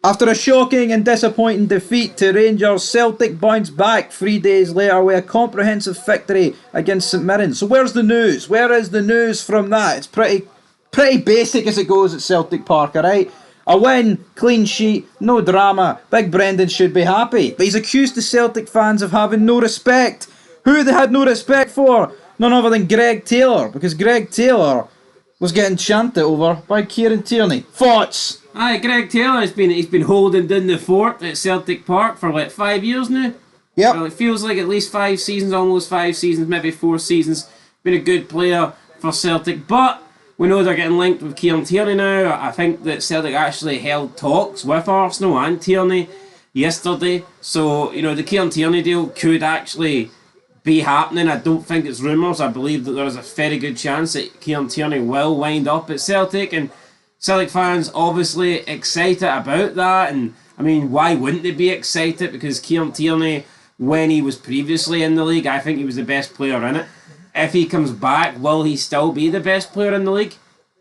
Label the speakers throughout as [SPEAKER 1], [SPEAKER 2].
[SPEAKER 1] After a shocking and disappointing defeat to Rangers, Celtic bounced back 3 days later with a comprehensive victory against St Mirren. So where's the news? Where is the news from that? It's pretty basic as it goes at Celtic Park, alright? A win, clean sheet, no drama. Big Brendan should be happy. But he's accused the Celtic fans of having no respect. Who they had no respect for? None other than Greg Taylor, because Greg Taylor was getting chanted over by Kieran Tierney. Thoughts?
[SPEAKER 2] Aye, Greg Taylor he's been holding down the fort at Celtic Park for like 5 years now.
[SPEAKER 1] Yep.
[SPEAKER 2] Well, it feels like at least 5 seasons, almost 5 seasons, maybe 4 seasons. Been a good player for Celtic, but we know they're getting linked with Kieran Tierney now. I think that Celtic actually held talks with Arsenal and Tierney yesterday. So, the Kieran Tierney deal could actually be happening. I don't think it's rumours. I believe that there's a very good chance that Kieran Tierney will wind up at Celtic, and Celtic fans obviously excited about that. And I mean, why wouldn't they be excited? Because Kieran Tierney, when he was previously in the league, I think he was the best player in it. If he comes back, will he still be the best player in the league?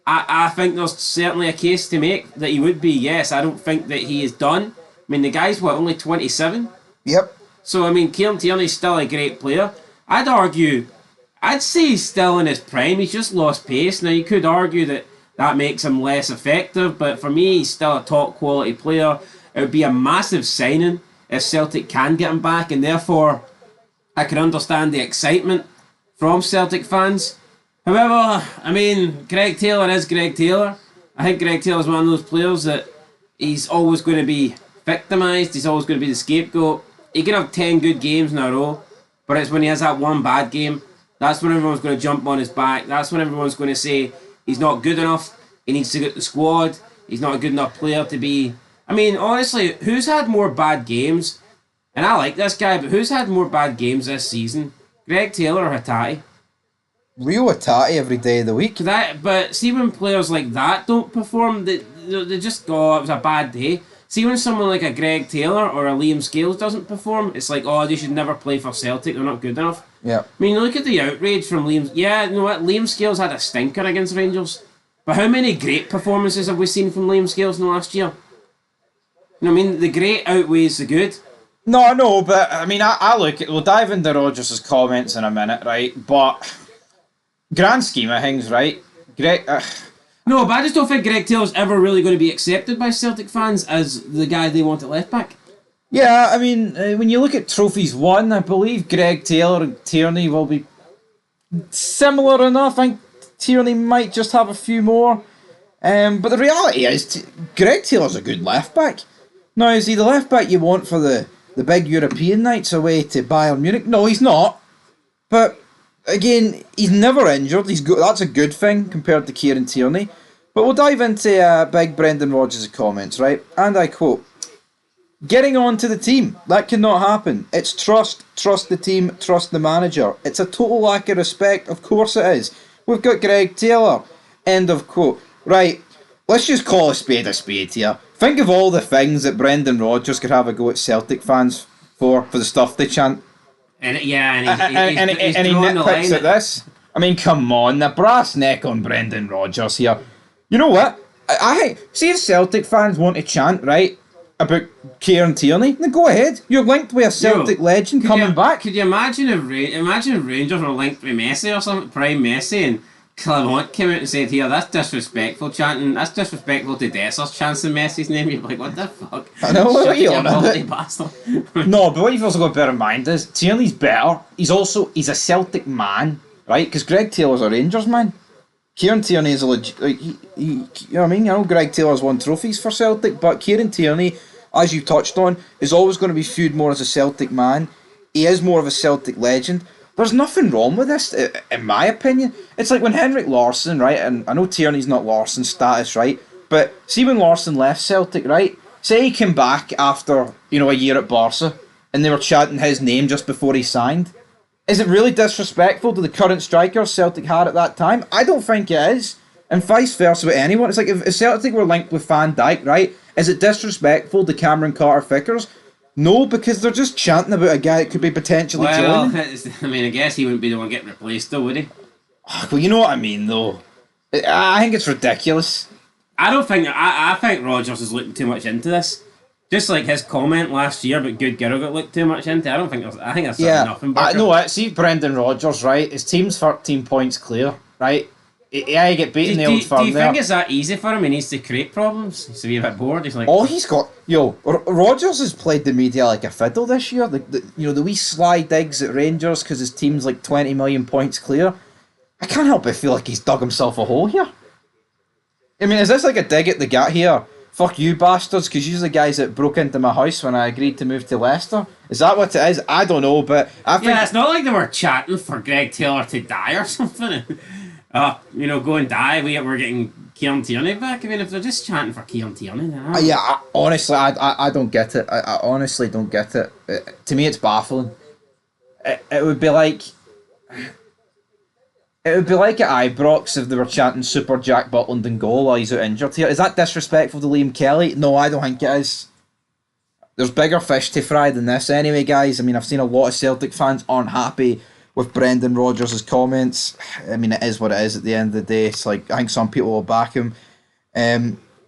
[SPEAKER 2] I think there's certainly a case to make that he would be, yes. I don't think that he is done. I mean, the guy's, only 27?
[SPEAKER 1] Yep.
[SPEAKER 2] So, I mean, Kieran Tierney's still a great player. I'd say he's still in his prime. He's just lost pace. Now, you could argue that makes him less effective, but for me, he's still a top quality player. It would be a massive signing if Celtic can get him back, and therefore, I can understand the excitement from Celtic fans. However, I mean, Greg Taylor is Greg Taylor. I think Greg Taylor's one of those players that he's always going to be victimised. He's always going to be the scapegoat. He can have 10 good games in a row, but it's when he has that one bad game, that's when everyone's going to jump on his back. That's when everyone's going to say he's not good enough. He needs to get the squad. He's not a good enough player to be... I mean, honestly, who's had more bad games? And I like this guy, but who's had more bad games this season? Greg Taylor or Hatate?
[SPEAKER 1] Real Hatate every day of the week.
[SPEAKER 2] But see when players like that don't perform, they just go, it was a bad day. See when someone like a Greg Taylor or a Liam Scales doesn't perform, it's like, oh, they should never play for Celtic, they're not good enough.
[SPEAKER 1] Yeah.
[SPEAKER 2] I mean, look at the outrage from Liam... Yeah, you know what, Liam Scales had a stinker against Rangers. But how many great performances have we seen from Liam Scales in the last year? You know what I mean? The great outweighs the good.
[SPEAKER 1] No, but I mean, I look at... We'll dive into Rodgers' comments in a minute, right? But... Grand scheme of things, right? Greg...
[SPEAKER 2] No, but I just don't think Greg Taylor's ever really going to be accepted by Celtic fans as the guy they want at left back.
[SPEAKER 1] Yeah, I mean, when you look at trophies won, I believe Greg Taylor and Tierney will be similar enough. I think Tierney might just have a few more. But the reality is, Greg Taylor's a good left back. Now, is he the left back you want for the big European nights away to Bayern Munich? No, he's not. But again, he's never injured. That's a good thing compared to Kieran Tierney. But we'll dive into big Brendan Rodgers' comments, right? And I quote, "Getting on to the team, that cannot happen. It's trust the team, trust the manager. It's a total lack of respect, of course it is. We've got Greg Taylor." End of quote. Right, let's just call a spade here. Think of all the things that Brendan Rodgers could have a go at Celtic fans for the stuff they chant.
[SPEAKER 2] And he nitpicks
[SPEAKER 1] at this. I mean, come on, the brass neck on Brendan Rodgers here. You know what? I think, see if Celtic fans want to chant, right, about Kieran Tierney, then go ahead. You're linked with a Celtic legend coming back.
[SPEAKER 2] Could you imagine if Rangers were linked with Messi or something, prime Messi, and Clement came out and said, "Here, that's disrespectful chanting. That's disrespectful to Dessers chanting Messi's name." You're like, what the fuck?
[SPEAKER 1] I know, what are you on about?
[SPEAKER 2] Bastard.
[SPEAKER 1] No, but what you've also got to bear in mind is Tierney's better. He's a Celtic man, right? Because Greg Taylor's a Rangers man. Kieran Tierney is a legit... you know what I mean? I know Greg Taylor's won trophies for Celtic, but Kieran Tierney, as you touched on, is always going to be viewed more as a Celtic man. He is more of a Celtic legend. There's nothing wrong with this, in my opinion. It's like when Henrik Larsson, right, and I know Tierney's not Larsson's status, right, but see when Larsson left Celtic, right, say he came back after, a year at Barca, and they were chanting his name just before he signed. Is it really disrespectful to the current strikers Celtic had at that time? I don't think it is. And vice versa with anyone. It's like if Celtic were linked with Van Dijk, right, is it disrespectful to Cameron Carter-Vickers? No, because they're just chanting about a guy that could be potentially joining.
[SPEAKER 2] I mean, I guess he wouldn't be the one getting replaced though, would he?
[SPEAKER 1] Well, you know what I mean, though. I think it's ridiculous.
[SPEAKER 2] I think Rodgers is looking too much into this. Just like his comment last year, but good girl got looked too much into. I think that's
[SPEAKER 1] Yeah,
[SPEAKER 2] nothing.
[SPEAKER 1] I know it. See, Brendan Rodgers, right? His team's 13 points clear, right? Yeah, he get beaten the old firm
[SPEAKER 2] do you
[SPEAKER 1] there.
[SPEAKER 2] think it's that easy for him? He needs to create problems. He's a wee bit bored. He's like,
[SPEAKER 1] All he's got, Rodgers has played the media like a fiddle this year. The wee sly digs at Rangers because his team's like 20 million points clear. I can't help but feel like he's dug himself a hole here. I mean, is this like a dig at the gut here? Fuck you bastards, because you're the guys that broke into my house when I agreed to move to Leicester. Is that what it is? I don't know, but I think...
[SPEAKER 2] Yeah, it's not like they were chatting for Greg Taylor to die or something. Go and die. We're getting Kieran Tierney back. I mean, if they're just chanting for Kieran Tierney, then
[SPEAKER 1] honestly, I don't get it. I honestly don't get it. To me, it's baffling. It would be like... It would be like at Ibrox if they were chanting Super Jack Butland in goal while he's out injured here. Is that disrespectful to Liam Kelly? No, I don't think it is. There's bigger fish to fry than this anyway, guys. I mean, I've seen a lot of Celtic fans aren't happy with Brendan Rodgers' comments. I mean, it is what it is at the end of the day. It's like, I think some people will back him.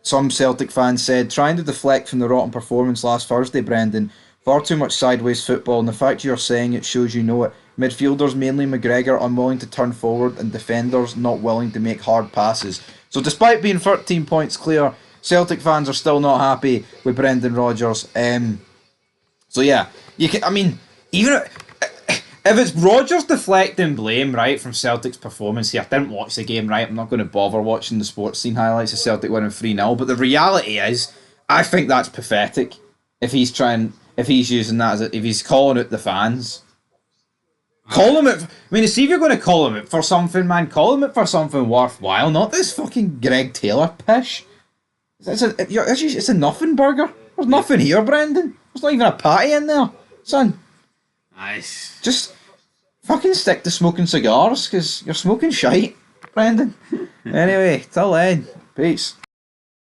[SPEAKER 1] Some Celtic fans said, trying to deflect from the rotten performance last Thursday, Brendan. Far too much sideways football, and the fact you're saying it shows you know it. Midfielders, mainly McGregor, unwilling to turn forward, and defenders not willing to make hard passes. So despite being 13 points clear, Celtic fans are still not happy with Brendan Rodgers. So yeah, even if it's Rodgers deflecting blame, right, from Celtic's performance here, I didn't watch the game, right, I'm not going to bother watching the sports scene highlights of Celtic winning 3-0, but the reality is, I think that's pathetic if he's using that if he's calling out the fans. Call him it. I mean, see if you're going to call him it for something, man. Call him it for something worthwhile, not this fucking Greg Taylor pish. It's a nothing burger. There's nothing here, Brendan. There's not even a patty in there, son.
[SPEAKER 2] Nice.
[SPEAKER 1] Just fucking stick to smoking cigars, because you're smoking shite, Brendan. Anyway, till then, peace.